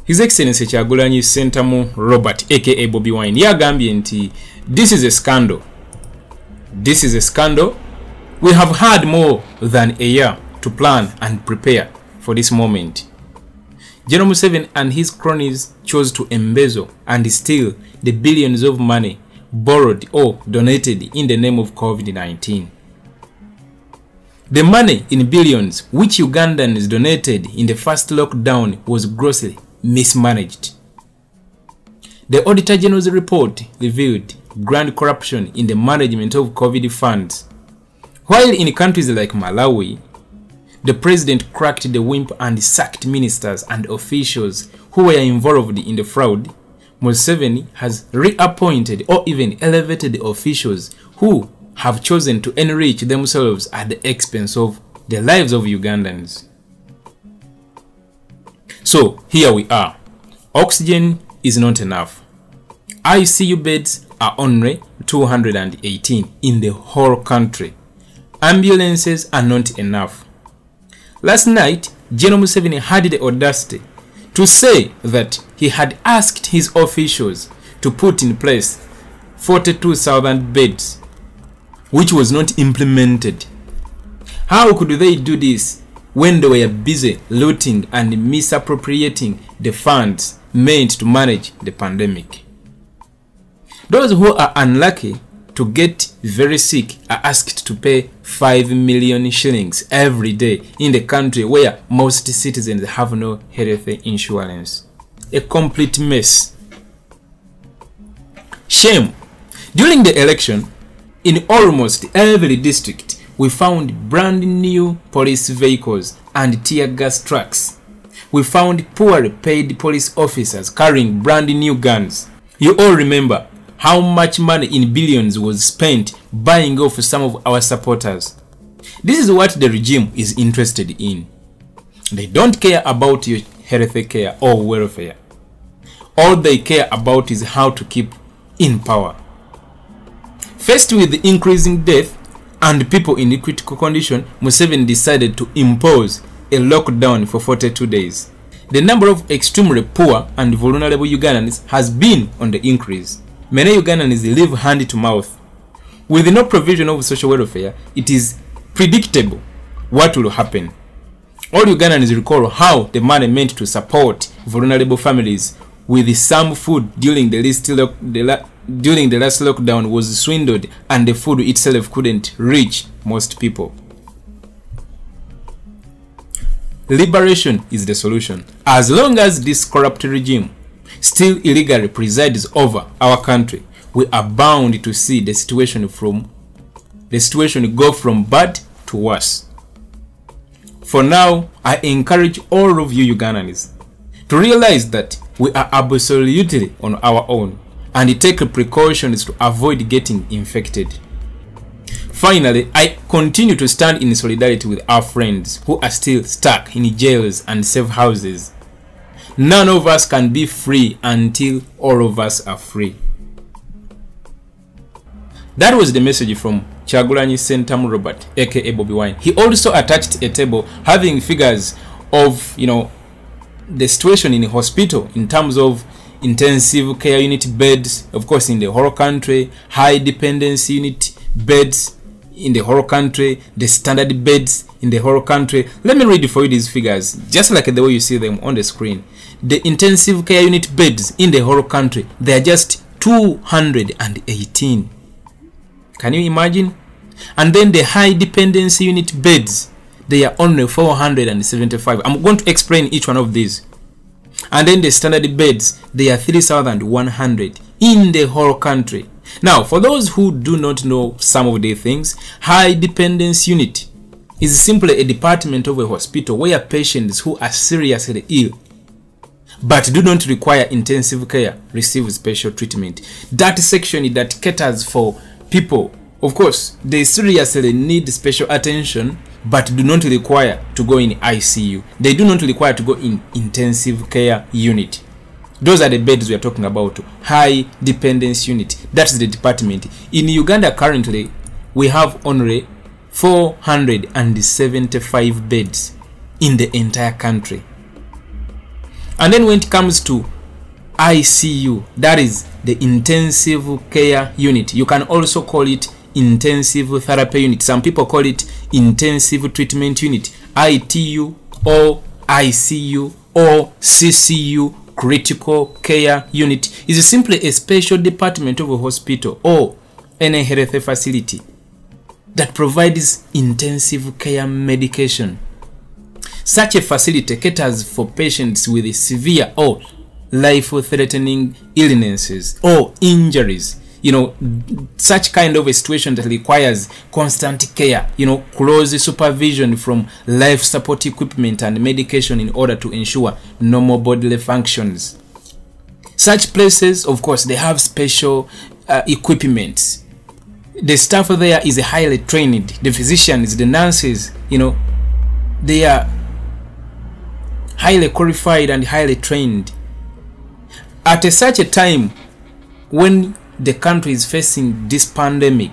His Excellency Kyagulanyi Ssentamu Robert aka Bobiwine yagambye nti this is a scandal. This is a scandal. We have had more than a year to plan and prepare for this moment. General Museveni and his cronies chose to embezzle and steal the billions of money borrowed or donated in the name of COVID-19. The money in billions which Ugandans donated in the first lockdown was grossly mismanaged. The Auditor General's report revealed grand corruption in the management of COVID funds. While in countries like Malawi, the president cracked the whip and sacked ministers and officials who were involved in the fraud, Museveni has reappointed or even elevated officials who have chosen to enrich themselves at the expense of the lives of Ugandans. So here we are. Oxygen is not enough. ICU beds are only 218 in the whole country. Ambulances are not enough. Last night, General Museveni had the audacity to say that he had asked his officials to put in place 42,000 beds, which was not implemented. How could they do this when they were busy looting and misappropriating the funds meant to manage the pandemic? Those who are unlucky to get very sick are asked to pay 5 million shillings every day in the country where most citizens have no health insurance. A complete mess. Shame. During the election, in almost every district, we found brand new police vehicles and tear gas trucks. We found poorly paid police officers carrying brand new guns. You all remember how much money in billions was spent buying off some of our supporters. This is what the regime is interested in. They don't care about your health care or welfare. All they care about is how to keep in power. Faced with the increasing death and people in critical condition, Museveni decided to impose a lockdown for 42 days. The number of extremely poor and vulnerable Ugandans has been on the increase. Many Ugandans live hand to mouth. With no provision of social welfare, it is predictable what will happen. All Ugandans recall how the money meant to support vulnerable families with some food during the last lockdown was swindled, and the food itself couldn't reach most people. Liberation is the solution. As long as this corrupt regime still illegally presides over our country, we are bound to see the situation go from bad to worse. For now, I encourage all of you Ugandans to realize that we are absolutely on our own and take precautions to avoid getting infected. Finally, I continue to stand in solidarity with our friends who are still stuck in jails and safe houses. None of us can be free until all of us are free. That was the message from Kyagulanyi Ssentamu Robert aka Bobiwine. He also attached a table having figures of the situation in the hospital in terms of intensive care unit beds, of course, in the whole country, high dependency unit beds in the whole country, the standard beds in the whole country. Let me read for you these figures, just like the way you see them on the screen. The intensive care unit beds in the whole country, they are just 218. Can you imagine? And then the high dependency unit beds, they are only 475. I'm going to explain each one of these. And then the standard beds, they are 3,100 in the whole country. Now, for those who do not know some of the things, high dependence unit is simply a department of a hospital where patients who are seriously ill but do not require intensive care receive special treatment. That section that caters for people, of course, they seriously need special attention but do not require to go in ICU. They do not require to go in intensive care unit. Those are the beds we are talking about. High dependence unit. That's the department. In Uganda currently, we have only 475 beds in the entire country. And then when it comes to ICU, that is the intensive care unit. You can also call it intensive therapy unit. Some people call it intensive treatment unit, ITU or ICU or CCU, critical care unit, is simply a special department of a hospital or any health facility that provides intensive care medication. Such a facility caters for patients with severe or life-threatening illnesses or injuries. You know, such kind of a situation that requires constant care, you know, close supervision from life support equipment and medication in order to ensure normal bodily functions. Such places, of course, they have special equipment. The staff there is highly trained. The physicians, the nurses, you know, they are highly qualified and highly trained. At such a time when the country is facing this pandemic,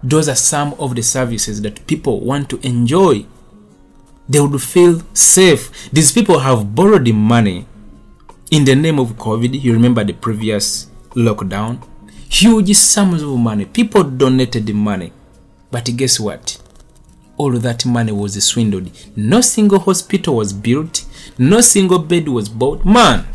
those are some of the services that people want to enjoy. They would feel safe. These people have borrowed the money in the name of COVID. You remember the previous lockdown? Huge sums of money. People donated the money. But guess what? All of that money was swindled. No single hospital was built. No single bed was bought. Man!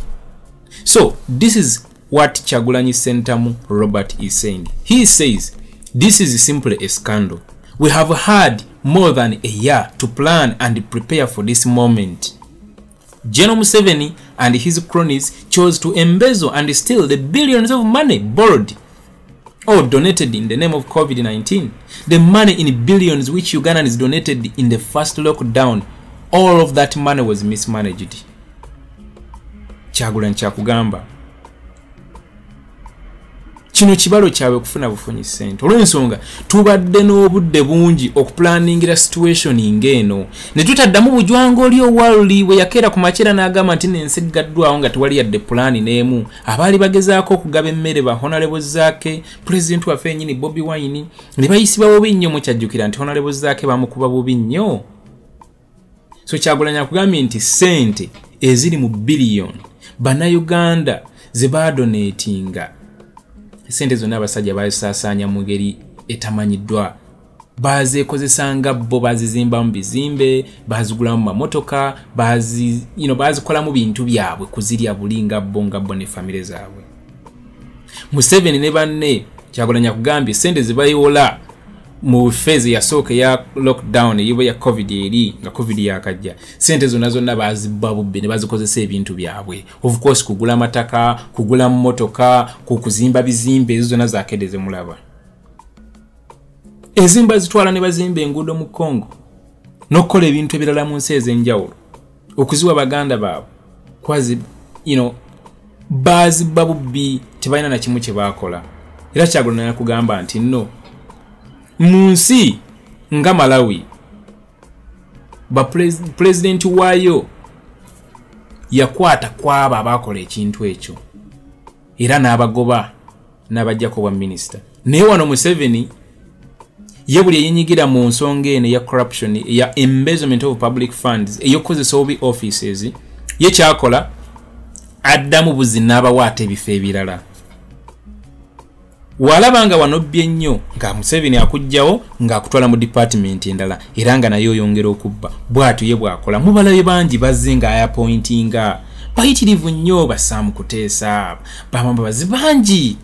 So, this is what Kyagulanyi Ssentamu Robert is saying. He says, this is simply a scandal. We have had more than a year to plan and prepare for this moment. General Museveni and his cronies chose to embezzle and steal the billions of money borrowed or donated in the name of COVID-19. The money in billions which Ugandans donated in the first lockdown, all of that money was mismanaged. Kyagulanyi kyakugamba. Kino kibalo kyawe kufuna bufunyi ssente. Olw'ensonga tubadde n'obudde bungi okuplaningira situation ng'eno. Ne tutaddamu bujwango oli owali bwe yakeera ku makera n'agamba nti n'ensi eggaddwawo nga tewali yadde pulaani n'emu. Abaali bagezaako okugaba emmere ba honorable zaake, president waffe yennyini Bobiwine, ne bayisibwa bubi nnyo mukyajjukira nti honorable zaake bamukuba bubi nnyo. So Kyagulanyi akugambye nti ssente eziri mu biliyoni Bannayuganda ze baadonatinga. Sente zonna abasajja bazisaasanya mu ngeri etamanyiddwa. Bazeekozesanga bo, bazizimbamu bizimbe, bazigulamu mamotoka, bazikolamu bintu byabwe kuzirya bulinga bo ne famire zaabwe. Museveni ne banne Kyagulanyi akugambye sente ze bayiwola mu phase yasooka ya lockdown yiwe ya COVID eri nga COVID yakajja. Sente zonna bazibba bubbe ne bazikozesa ebintu byabwe. Of course kugula mataka, kugula motoka, kukuzimba bizimbe, ezo zonna zakedeze mulaba. Ezimba zitwala ne bazimba enguudo mu Congo. N'okukola ebintu ebirala mu nsi ez'enjawulo. Okuziwa baganda baabwe. Kwazi, bazibba bubbi tebalina na kimu kye baakola. Era Kyagulanyi akugamba nti no. Munsi nga Malawi president wayo yakwata kwaba abakola ekintu ekyo era n'abagoba n'abajjako bwa minister. Naye wano Museveni ye buli yenyigira mu nsonga eno ya corruption ya embezzlement of public funds eyokozesa obi offices ye kyakola addamu buzi n'abawaata ebifo ebirala. Walabanga wanobbye nnyo nga Museveni akujjawo nga akutwala mu department endala era nga nayo oyongera okubba. Bw'atyo ye bw'akola. Mubalabe bangi bazze nga ayapointinga. Bayitirivu nnyo Sam Kuteesa. Bamambabazi bangi.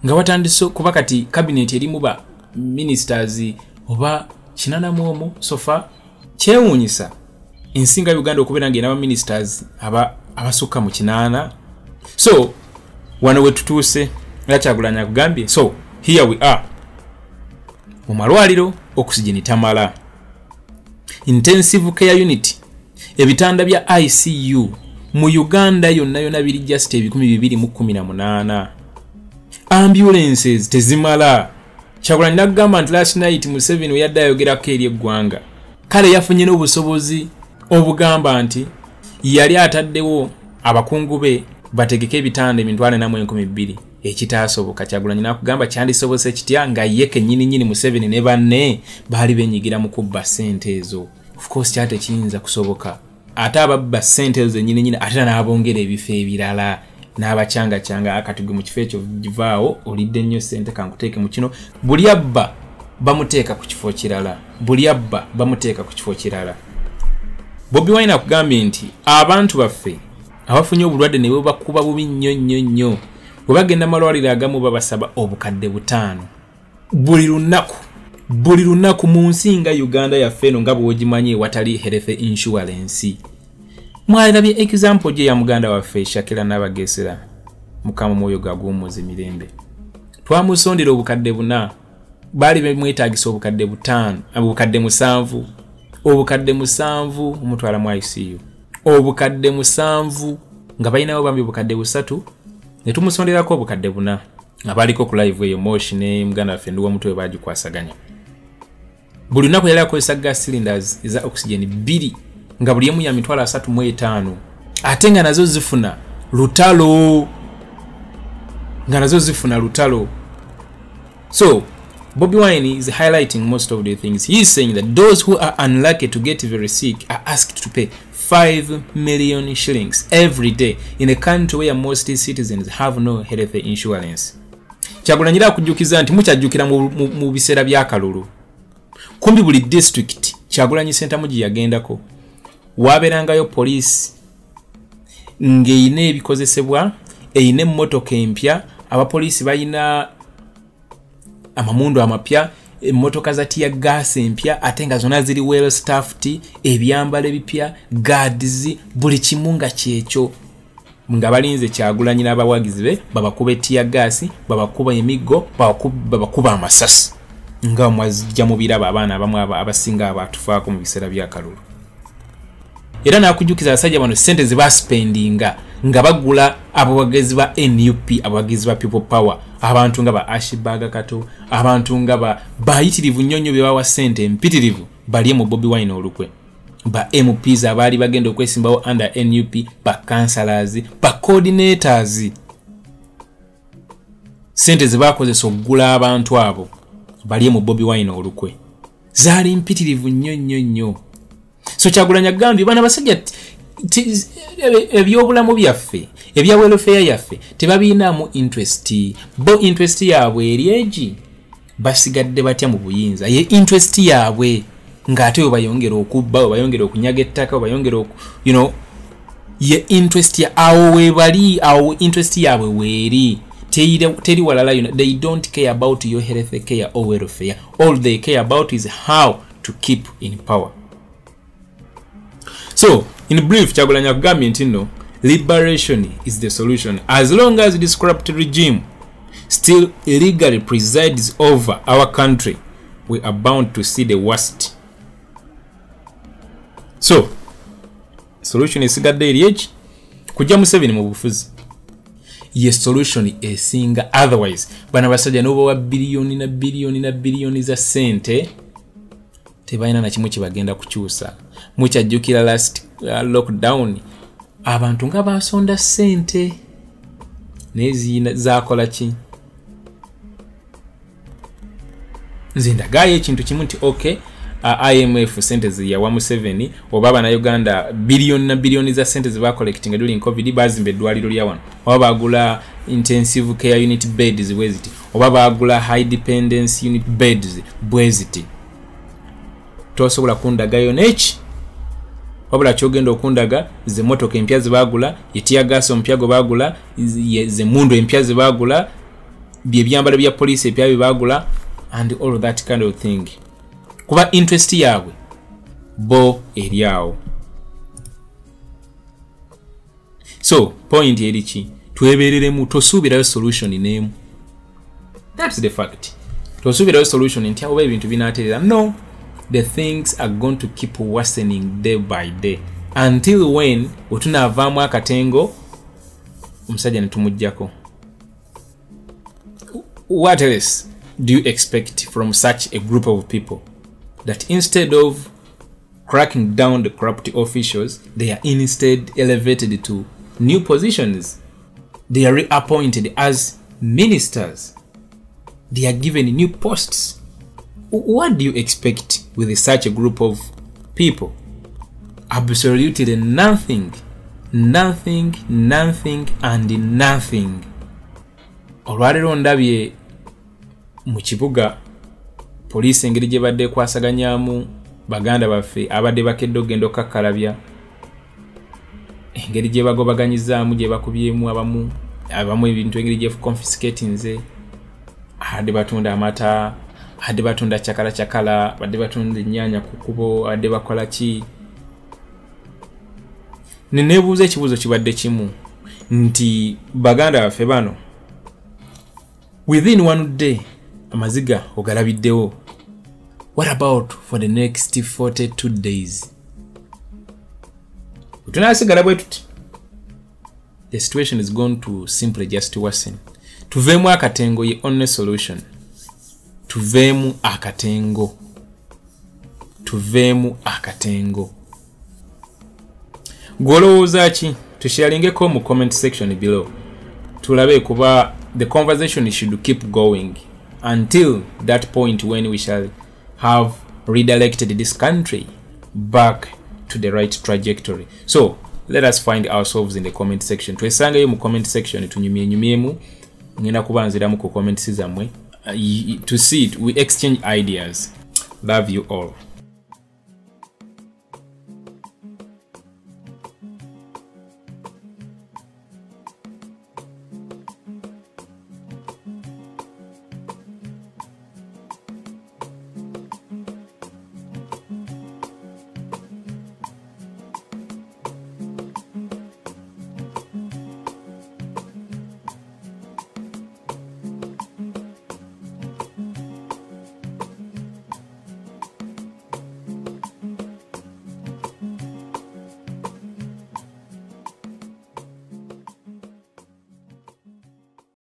Nga watandise kuba kati cabinet erimu ba ministers oba kinana muomo sofa kyewuunyisa. Ensinga Uganda okubeera ng'ena ba ministers abasukka mu kinana. So wano we tutuuse Kyagulanyi akugambye. So here we are. Mu malwaliro oxygen tamala. Intensive care unit. Ebitanda bya ICU mu Uganda yonna biri just 218. Ambulances tezimala. Kyagulanyi n'agamba nti last night Museveni yadde ayogerako eri eggwanga. Kale yafunye n'obusobozi obugamba nti yali ataddewo abakungu be bategeke ebitanda 42,000. Ekitaasoboka. Kyagulanyi n'akugamba kyandisobose kitya nga ye kennyini Museveni ne banne baali benyigira mu kubba ssente ezo. Of course kyate kiyinza kusoboka. ate ababba ssente zennyini ate n'abongera ebifo ebirala n'abacyanga akatugwe mu kifo ekyo givaawo olidde nnyo ssente kankuteeke mu kino buli abba bamuteeka ku kifo kirala Bobiwine akugambye nti abantu baffe abafunye obulwadde ne bakuba bubi nnyo bwe bagenda malwaliro agamu babasaba obukadde 5 buli lunaku mu nsi nga Uganda yaffe eno nga bw'ogimanyi watali health insurance. Mwalabye example gye ya muganda waffe Shakira n'abagesera mukama mwoyo gagumuzi mirembe twamusondera obukadde 4 bali bemwetaagisa obukadde 5 obukadde 7 omutwala mu ICU obukadde 7 nga balinawo bambi obukadde 3 ne tumusonderako obukadde 4 abaliko ku live eyo Moshi ne muganda waffe ndiwo mutwe bagikwasaganya buli lunaku yali akozesa gas cylinders eza oxygen 2 nga buli emu ya mitwala 35 ate nga nazo zifuna lutalo so Bobiwine is highlighting most of the things. He is saying that those who are unlucky to get very sick are asked to pay 5 million shillings every day in a country where most citizens have no health insurance. Kyagulanyira kujjukiza nti mukyajjukira mu biseera bya kalulu. Kumbi buli district Kyagulanyi center muji yagendako. Waberangayo police ng'eyina ebikozesebwa, eyina emmotoka empya, abapoliisi bayina amamundu amapya, emmotoka za teargas empya ate nga zonna ziri well staffed, ebyambalo ebipya, guards, buli kimu nga kyekyo. Nga balinze Kyagulanyi n'abawagizi be babakuba teargas, babakuba emiggo, babakuba amasasi. Nga mwazijja mu biraba abaana abamu abasinga abatufaako mu biseera bya kalulu. Era nakujjukiza abasajja bano ssente ze baspendinga nga bagula abawagizi ba NUP, abawagizi ba People Power, abantu nga ba Ashibaga Kato, abantu nga bayitirivu nnyonnyo bye bawa ssente empitirivu bali mu Bobiwine olukwe, ba MPs abaali bagenda okwesimbawo under NUP, ba councillors, ba coordinators. Ssente ze bakozesa okugula abantu abo bali mu Bobiwine olukwe zaali mpitirivu nnyo. So Kyagulanyi agambye bana basajja ebyobulamu byaffe ebya welfare yaffe tebabiinaamu interest. Bo interest yaabwe eryeji basigadde batya mu buyinza ye interest yaabwe ng'ate bayongera okubba, bayongera okunyaga ettaka, bayongera ye interest ya awo webali, awo interest yaabwe weeri teri walala. They don't care about your health care or welfare. All they care about is how to keep in power. So, in brief, Kyagulanyi akugambye nti nno liberation is the solution. As long as this corrupt regime still illegally presides over our country, we are bound to see the worst. So, solution esigadde eri eki kujja Museveni mu bufuzi. Yes, solution esinga. Otherwise, bana basajja n'oba wa biliyoni za ssente tebalina na kimu kibagenda kukyusa. Mukyajjukira last lockdown abantu nga basonda ssente nezina zakola ki. Nze ndagayo ekintu kimu nti okay, IMF ssente ziyawa Museveni oba Abannayuganda biliyoni za ssente zibacollectinga during COVID bazimba eddwaliro lya wano, oba bagula intensive care unit beds bweziti, oba bagula high dependence unit beds bweziti. Tosobola kundagayo neki wabula kyogenda okundaga ze motoka empya zibagula, ye teargas ompya go bagula, ze mundu empya zibagula, bye byambalo bya police empya bibagula, and all of that kind of thing. Kuba interest yaabwe bo eriawo. So point erichi twebereremu tosuubirayo solution nemu. That's the fact. Tosuubirayo solution nti oba ebintu binaaterera. No, the things are going to keep worsening day by day until when otunavaamu akatengo omusajja ne tumujjako. What else do you expect from such a group of people that instead of cracking down the corrupt officials, they are instead elevated to new positions? They are reappointed as ministers. They are given new posts. What do you expect with such a group of people? absolutely nothing, nothing, nothing and nothing. Olwalero ndabye mu kibuga poliisi engeri gye badde kwasaganyaamu baganda baffe abadde bakedde ogenda okakkalabya, engeri gye bagobaganyizaamu gye bakubyemu abamu ebintu engeri gye confiscatinze, abadde batunda amata, abadde batunda cakala, abadde batunda ennyaanya ku kkubo, abadde bakola ki. Neneebuuza ekibuuzo kibadde kimu nti baganda baffe bano within one day amaziga ogalabiddewo. What about for the next 42 days? Tunasigala bwe tuti. The situation is going to simply just worsen. Tuveemu akatengo ye only solution. Tuveemu akatengo. Tuveemu akatengo. Golowooza ki? Tusharingeko mu comment section below. Tulabe kuba the conversation should keep going until that point when we shall have redirected this country back to the right trajectory. So let us find ourselves in the comment section. Twesangayo mu comment section tunyumyemu ngenda kubanziramu ku comments zammwe to see it, we exchange ideas. Love you all.